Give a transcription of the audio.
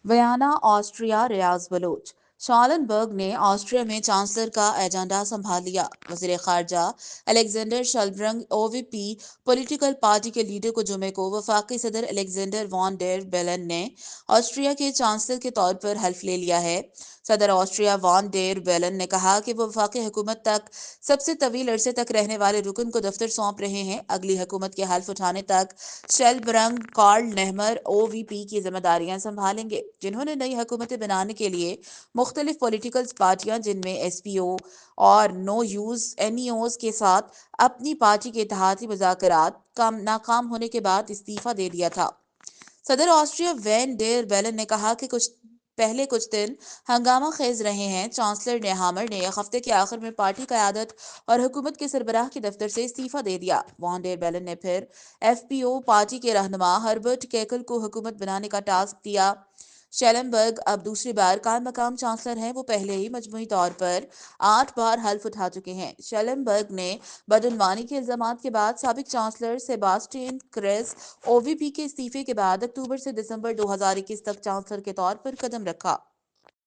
Vienna Austria रियाज Bloch शालनबर्ग ने Austria में chancellor का एजेंडा संभाल लिया। वजीर खारजा अलेक्जेंडर शलब्रंग ओवीपी पॉलिटिकल पार्टी के लीडर को जुमे को वफाकी सदर अलेक्जेंडर वॉन डेर बेलन ने ऑस्ट्रिया के चांसलर के तौर पर हल्फ ले लिया है। सदर ऑस्ट्रिया वॉन डेर बेलन ने कहा कि वो वफाकी हुकूमत तक सबसे तवील अरसे तक रहने वाले रुकन को दफ्तर सौंप रहे हैं। अगली हुकूमत के हल्फ उठाने तक शेलब्रंग कार्ल नेहमर ओवीपी की जिम्मेदारियां संभालेंगे, जिन्होंने नई हुकूमतें बनाने के लिए मुख्तलिफ पॉलिटिकल पार्टियां जिनमें एसपीओ और नो यूज एनईओज के साथ अपनी पार्टी के इत्तेहादी मुज़ाकरात नाकाम होने के बाद इस्तीफा दे दिया था। सदर ऑस्ट्रिया वैन डेर बेलन ने कहा कि कुछ दिन हंगामा खेज रहे हैं। चांसलर नेहामर ने एक हफ्ते के आखिर में पार्टी क़यादत और हुकूमत के सरबराह के दफ्तर से इस्तीफा दे दिया। वॉन डेर बेलन ने फिर एफपीओ पार्टी के रहनुमा हर्बर्ट केकल को हुकूमत बनाने का टास्क दिया। शेलनबर्ग अब दूसरी बार कायम मकाम चांसलर हैं। वो पहले ही मजमूई तौर पर 8 बार हल्फ उठा चुके हैं। शेलनबर्ग ने बदउनवानी के इल्जामात के बाद साबिक चांसलर सेबास्टियन क्रेस ओवीपी के इस्तीफे के बाद अक्टूबर से दिसंबर 2021 तक चांसलर के तौर पर कदम रखा।